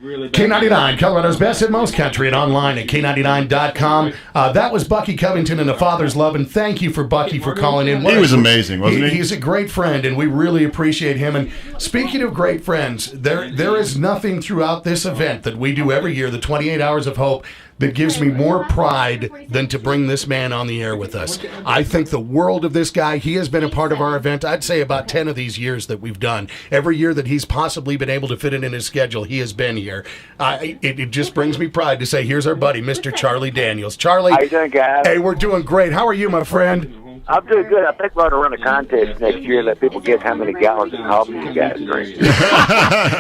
K99, Colorado's best and most country, and online at K99.com. That was Bucky Covington and A Father's Love, and thank you for Bucky for calling in. He was amazing, wasn't he? He's a great friend, and we really appreciate him. And speaking of great friends, there is nothing throughout this event that we do every year, the 28 Hours of Hope, that gives me more pride than to bring this man on the air with us. I think the world of this guy. He has been a part of our event, I'd say about 10 of these years that we've done. Every year that he's possibly been able to fit it in his schedule, he has been here. It just brings me pride to say, here's our buddy, Mr. Charlie Daniels. Charlie, how you doing, guys? Hey, we're doing great. How are you, my friend? I'm doing good. I think we ought to run a contest next year and let people guess how many gallons of coffee you guys drink.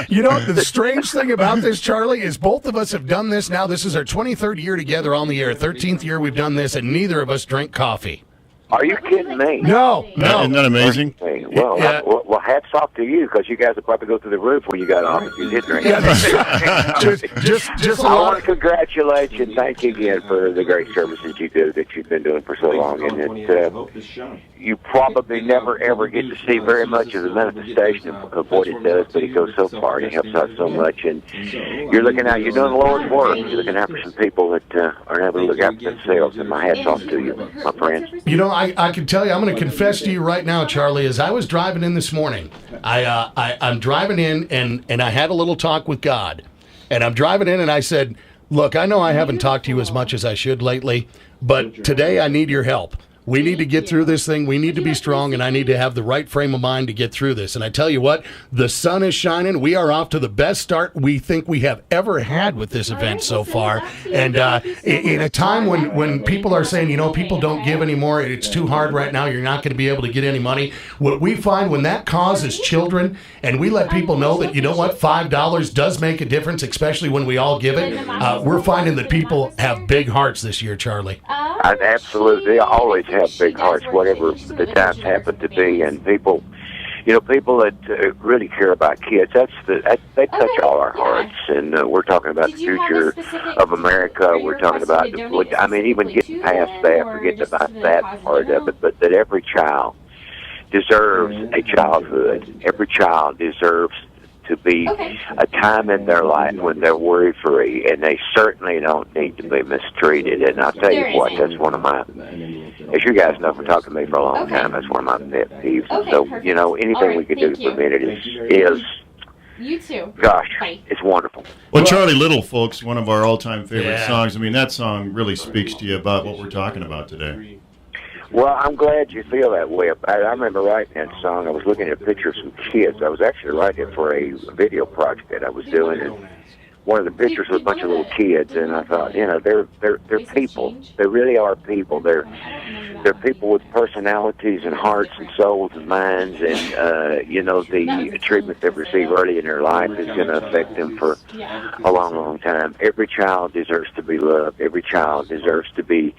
You know, the strange thing about this, Charlie, is both of us have done this now. This is our 23rd year together on the air, 13th year we've done this, and neither of us drink coffee. Are you kidding me? No. Isn't that amazing? Well, well, hats off to you, because you guys will probably go through the roof when you got off if you did drink. Yeah, just I want to congratulate you and thank you again for the great services you do that you've been doing for so long. And you probably never, ever get to see very much of the manifestation of what it does, but it goes so far and it helps out so much. And you're looking out, you're doing the Lord's work. You're looking out for some people that are able to look out for themselves. And my hat's off to you, my friend. You know, I can tell you, I'm going to confess to you right now, Charlie, as I was driving in this morning, I'm driving in and I had a little talk with God. And I'm driving in and I said, look, I know I haven't talked to you as much as I should lately, but today I need your help. We need to get through this thing. We need to be strong, and I need to have the right frame of mind to get through this. And I tell you what, the sun is shining. We are off to the best start we think we have ever had with this event so far. And in a time when people are saying, you know, people don't give anymore, it's too hard right now, you're not going to be able to get any money. What we find when that cause is children, and we let people know that, you know what, $5 does make a difference, especially when we all give it, we're finding that people have big hearts this year, Charlie. Absolutely. I always have big hearts, whatever the times happen to be, and people, you know, people that really care about kids. They touch all our hearts, and we're talking about the future of America. We're talking about, I mean, even getting past that, forgetting about that part of it, but that every child deserves a childhood. Every child deserves to be a time in their life when they're worry-free, and they certainly don't need to be mistreated. And I'll tell you what, that's one of my, as you guys know from talking to me for a long time, that's one of my pet peeves. So, you know, anything we can do to prevent it is you too. Gosh, it's wonderful. Well, Charlie Little, folks, one of our all-time favorite songs. I mean, that song really speaks to you about what we're talking about today. Well, I'm glad you feel that way. I remember writing that song. I was looking at a picture of some kids. I was actually writing it for a video project that I was doing, and one of the pictures was a bunch of little kids. And I thought, you know, they're people. They really are people. They're people with personalities and hearts and souls and minds. And you know, the treatment they receive early in their life is going to affect them for a long, long time. Every child deserves to be loved. Every child deserves to be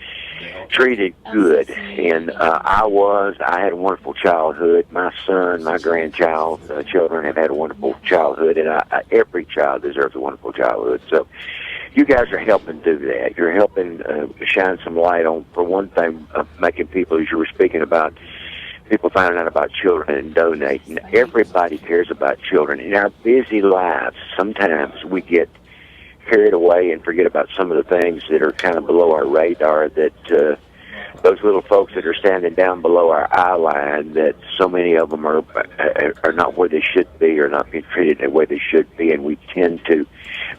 treated good, and I had a wonderful childhood. My son, my grandchild, children have had a wonderful childhood, and every child deserves a wonderful childhood. So you guys are helping do that. You're helping shine some light on, for one thing, making people, as you were speaking about, people finding out about children and donating. Everybody cares about children. In our busy lives, sometimes we get carried away and forget about some of the things that are kind of below our radar, that those little folks that are standing down below our eye line, that so many of them are not where they should be, or not being treated the way they should be, and we tend to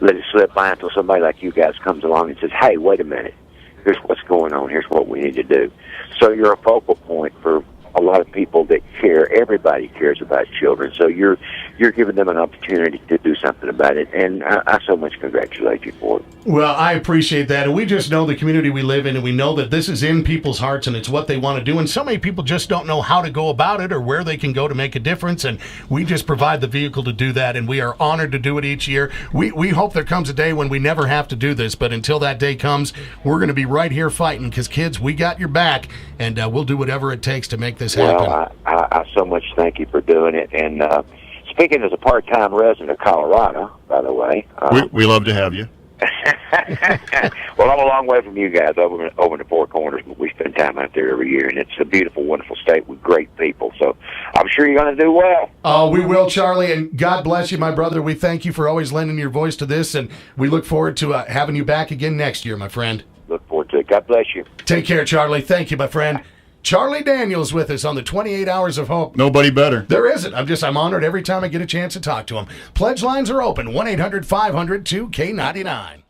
let it slip by until somebody like you guys comes along and says, hey, wait a minute, here's what's going on, here's what we need to do. So you're a focal point for a lot of people that care. Everybody cares about children, so you're giving them an opportunity to do something about it, and I so much congratulate you for it. Well, I appreciate that, and we just know the community we live in, and we know that this is in people's hearts, and it's what they want to do, and so many people just don't know how to go about it or where they can go to make a difference, and we just provide the vehicle to do that, and we are honored to do it each year. We hope there comes a day when we never have to do this, but until that day comes, we're going to be right here fighting, because kids, we got your back, and we'll do whatever it takes to make this happen. Well, I so much thank you for doing it, and speaking as a part-time resident of Colorado, by the way. We love to have you. Well, I'm a long way from you guys over in the Four Corners, but we spend time out there every year, and it's a beautiful, wonderful state with great people. So I'm sure you're going to do well. Oh, we will, Charlie, and God bless you, my brother. We thank you for always lending your voice to this, and we look forward to having you back again next year, my friend. Look forward to it. God bless you. Take care, Charlie. Thank you, my friend. Charlie Daniels with us on the 28 Hours of Hope. Nobody better. There isn't. I'm honored every time I get a chance to talk to him. Pledge lines are open, 1-800-500-2K99.